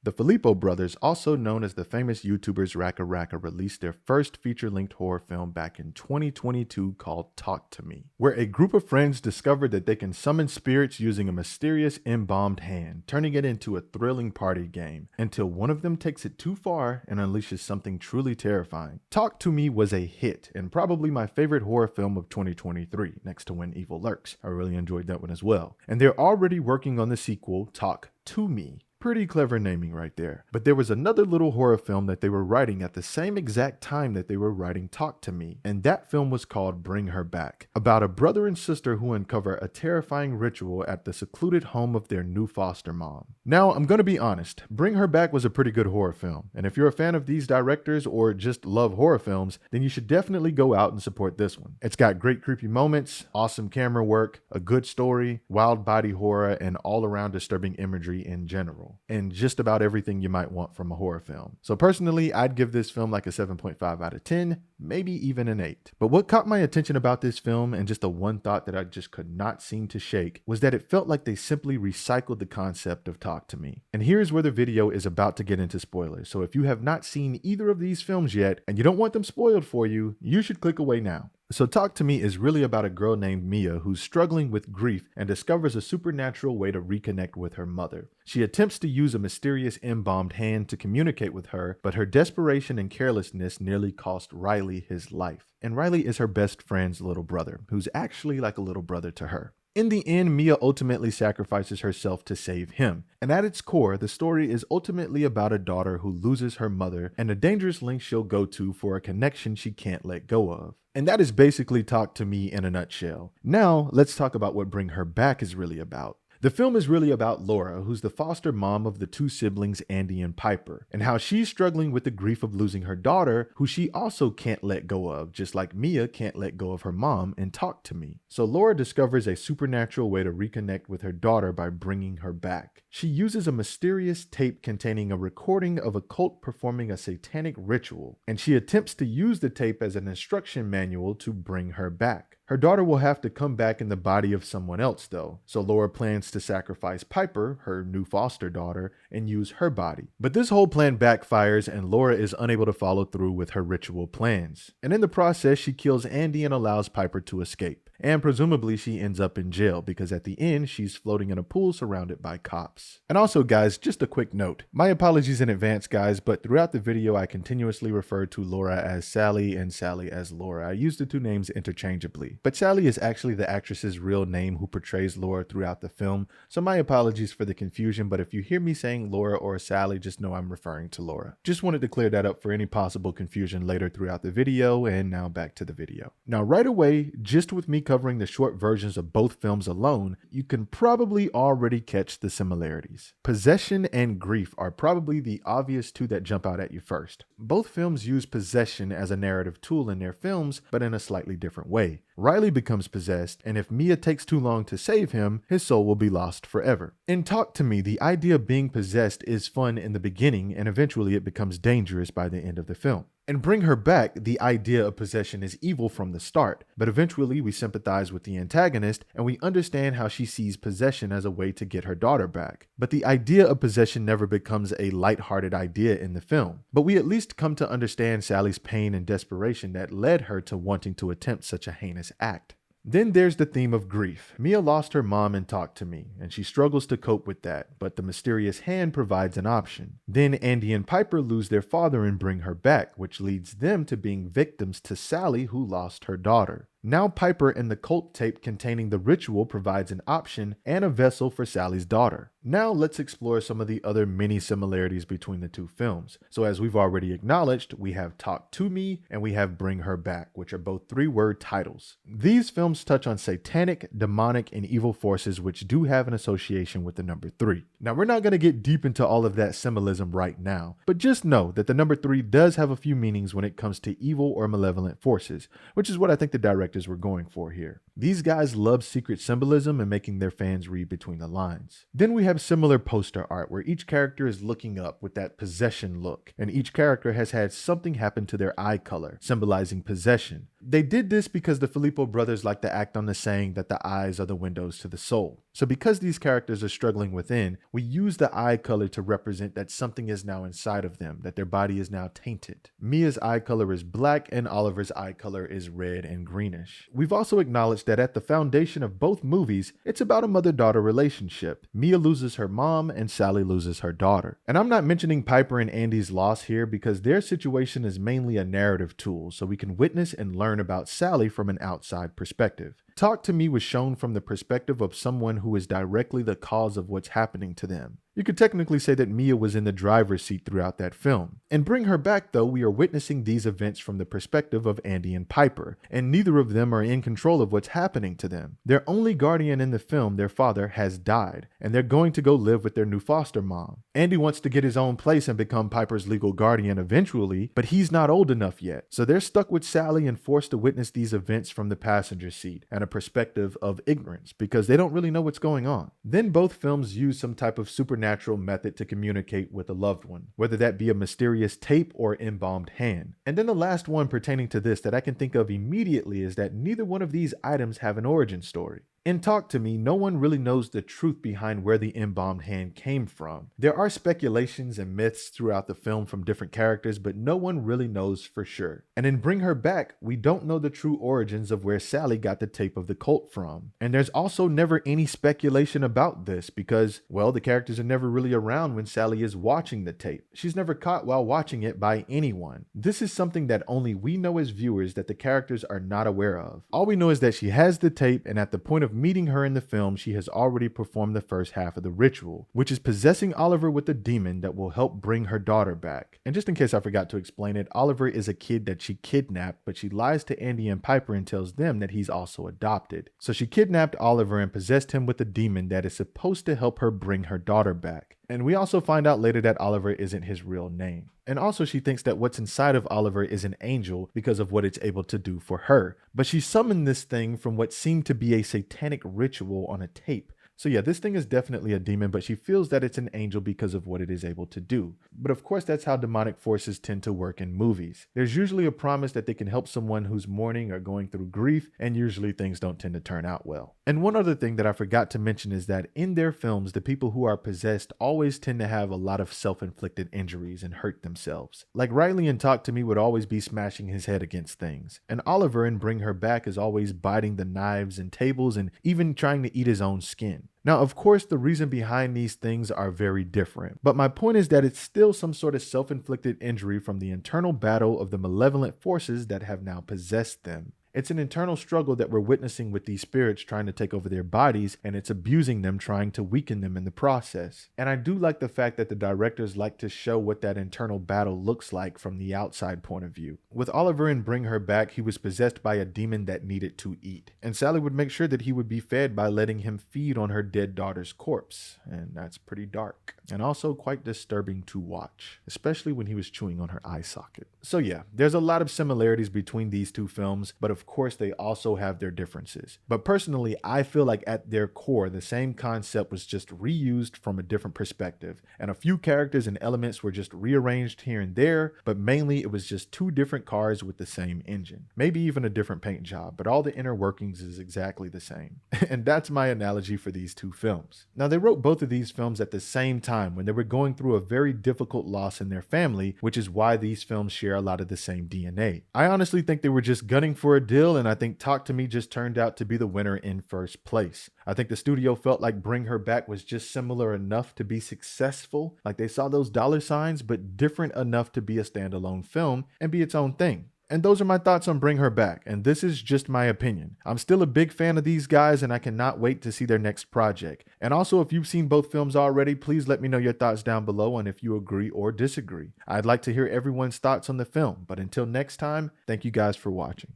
The Filippo brothers, also known as the famous YouTubers Raka Raka, released their first feature-length horror film back in 2022 called Talk to Me, where a group of friends discovered that they can summon spirits using a mysterious embalmed hand, turning it into a thrilling party game, until one of them takes it too far and unleashes something truly terrifying. Talk to Me was a hit, and probably my favorite horror film of 2023, next to When Evil Lurks. I really enjoyed that one as well. And they're already working on the sequel, Talk to Me. Pretty clever naming right there. But there was another little horror film that they were writing at the same exact time that they were writing Talk to Me, and that film was called Bring Her Back, about a brother and sister who uncover a terrifying ritual at the secluded home of their new foster mom. Now, I'm gonna be honest, Bring Her Back was a pretty good horror film, and if you're a fan of these directors or just love horror films, then you should definitely go out and support this one. It's got great creepy moments, awesome camera work, a good story, wild body horror, and all-around disturbing imagery in general, and just about everything you might want from a horror film. So personally, I'd give this film like a 7.5 out of 10, maybe even an 8. But what caught my attention about this film, and just the one thought that I just could not seem to shake, was that it felt like they simply recycled the concept of Talk to Me. And here's where the video is about to get into spoilers, so if you have not seen either of these films yet, and you don't want them spoiled for you, you should click away now. So Talk to Me is really about a girl named Mia who's struggling with grief and discovers a supernatural way to reconnect with her mother. She attempts to use a mysterious embalmed hand to communicate with her, but her desperation and carelessness nearly cost Riley his life. And Riley is her best friend's little brother, who's actually like a little brother to her. In the end, Mia ultimately sacrifices herself to save him, and at its core, the story is ultimately about a daughter who loses her mother and the dangerous lengths she'll go to for a connection she can't let go of. And that is basically Talk to Me in a nutshell. Now, let's talk about what Bring Her Back is really about. The film is really about Laura, who's the foster mom of the two siblings Andy and Piper, and how she's struggling with the grief of losing her daughter, who she also can't let go of, just like Mia can't let go of her mom in Talk to Me. So Laura discovers a supernatural way to reconnect with her daughter by bringing her back. She uses a mysterious tape containing a recording of a cult performing a satanic ritual, and she attempts to use the tape as an instruction manual to bring her back. Her daughter will have to come back in the body of someone else though, so Laura plans to sacrifice Piper, her new foster daughter, and use her body. But this whole plan backfires and Laura is unable to follow through with her ritual plans. And in the process, she kills Andy and allows Piper to escape. And presumably she ends up in jail because at the end she's floating in a pool surrounded by cops. And also guys, just a quick note. My apologies in advance guys, but throughout the video I continuously referred to Laura as Sally and Sally as Laura. I use the two names interchangeably. But Sally is actually the actress's real name who portrays Laura throughout the film, so my apologies for the confusion, but if you hear me saying Laura or Sally, just know I'm referring to Laura. Just wanted to clear that up for any possible confusion later throughout the video, and now back to the video. Now right away, just with me covering the short versions of both films alone, you can probably already catch the similarities. Possession and grief are probably the obvious two that jump out at you first. Both films use possession as a narrative tool in their films, but in a slightly different way. Riley becomes possessed, and if Mia takes too long to save him, his soul will be lost forever. In Talk to Me, the idea of being possessed is fun in the beginning, and eventually it becomes dangerous by the end of the film. In Bring Her Back, the idea of possession is evil from the start, but eventually we sympathize with the antagonist and we understand how she sees possession as a way to get her daughter back. But the idea of possession never becomes a lighthearted idea in the film, but we at least come to understand Sally's pain and desperation that led her to wanting to attempt such a heinous act. Then there's the theme of grief. Mia lost her mom in Talk to Me, and she struggles to cope with that, but the mysterious hand provides an option. Then Andy and Piper lose their father and Bring Her Back, which leads them to being victims to Sally, who lost her daughter. Now Piper and the cult tape containing the ritual provides an option and a vessel for Sally's daughter. Now let's explore some of the other many similarities between the two films. So as we've already acknowledged, we have Talk to Me and we have Bring Her Back, which are both three-word titles. These films touch on satanic, demonic, and evil forces which do have an association with the number 3. Now we're not going to get deep into all of that symbolism right now, but just know that the number 3 does have a few meanings when it comes to evil or malevolent forces, which is what I think the directors were going for here. These guys love secret symbolism and making their fans read between the lines. Then we have similar poster art where each character is looking up with that possession look, and each character has had something happen to their eye color, symbolizing possession. They did this because the Filippo brothers like to act on the saying that the eyes are the windows to the soul. So because these characters are struggling within, we use the eye color to represent that something is now inside of them, that their body is now tainted. Mia's eye color is black and Oliver's eye color is red and greenish. We've also acknowledged that at the foundation of both movies, it's about a mother-daughter relationship. Mia loses her mom and Sally loses her daughter. And I'm not mentioning Piper and Andy's loss here because their situation is mainly a narrative tool, so we can witness and learn about Sally from an outside perspective. Talk to Me was shown from the perspective of someone who is directly the cause of what's happening to them. You could technically say that Mia was in the driver's seat throughout that film. In Bring Her Back, though, we are witnessing these events from the perspective of Andy and Piper, and neither of them are in control of what's happening to them. Their only guardian in the film, their father, has died, and they're going to go live with their new foster mom. Andy wants to get his own place and become Piper's legal guardian eventually, but he's not old enough yet. So they're stuck with Sally and forced to witness these events from the passenger seat and a perspective of ignorance because they don't really know what's going on. Then both films use some type of supernatural method to communicate with a loved one, whether that be a mysterious tape or embalmed hand. And then the last one pertaining to this that I can think of immediately is that neither one of these items have an origin story. In Talk to Me, no one really knows the truth behind where the embalmed hand came from. There are speculations and myths throughout the film from different characters, but no one really knows for sure. And in Bring Her Back, we don't know the true origins of where Sally got the tape of the cult from. And there's also never any speculation about this because, well, the characters are never really around when Sally is watching the tape. She's never caught while watching it by anyone. This is something that only we know as viewers that the characters are not aware of. All we know is that she has the tape, and at the point of meeting her in the film, she has already performed the first half of the ritual, which is possessing Oliver with a demon that will help bring her daughter back. And just in case I forgot to explain it, Oliver is a kid that she kidnapped, but she lies to Andy and Piper and tells them that he's also adopted. So she kidnapped Oliver and possessed him with a demon that is supposed to help her bring her daughter back. And we also find out later that Oliver isn't his real name. And also she thinks that what's inside of Oliver is an angel because of what it's able to do for her. But she summoned this thing from what seemed to be a satanic ritual on a tape. So yeah, this thing is definitely a demon, but she feels that it's an angel because of what it is able to do. But of course, that's how demonic forces tend to work in movies. There's usually a promise that they can help someone who's mourning or going through grief, and usually things don't tend to turn out well. And one other thing that I forgot to mention is that in their films, the people who are possessed always tend to have a lot of self-inflicted injuries and hurt themselves. Like Riley in Talk to Me would always be smashing his head against things, and Oliver in Bring Her Back is always biting the knives and tables and even trying to eat his own skin. Now, of course, the reason behind these things are very different, but my point is that it's still some sort of self-inflicted injury from the internal battle of the malevolent forces that have now possessed them. It's an internal struggle that we're witnessing with these spirits trying to take over their bodies, and it's abusing them, trying to weaken them in the process. And I do like the fact that the directors like to show what that internal battle looks like from the outside point of view. With Oliver in Bring Her Back, he was possessed by a demon that needed to eat, and Sally would make sure that he would be fed by letting him feed on her dead daughter's corpse, and that's pretty dark, and also quite disturbing to watch, especially when he was chewing on her eye socket. So yeah, there's a lot of similarities between these two films, but of course they also have their differences. But personally, I feel like at their core, the same concept was just reused from a different perspective, and a few characters and elements were just rearranged here and there, but mainly it was just two different cars with the same engine. Maybe even a different paint job, but all the inner workings is exactly the same. And that's my analogy for these two films. Now, they wrote both of these films at the same time when they were going through a very difficult loss in their family, which is why these films share a lot of the same DNA. I honestly think they were just gunning for a deal, and I think Talk to Me just turned out to be the winner in first place. I think the studio felt like Bring Her Back was just similar enough to be successful, like they saw those dollar signs, but different enough to be a standalone film and be its own thing. And those are my thoughts on Bring Her Back, and this is just my opinion. I'm still a big fan of these guys, and I cannot wait to see their next project. And also, if you've seen both films already, please let me know your thoughts down below on if you agree or disagree. I'd like to hear everyone's thoughts on the film, but until next time, thank you guys for watching.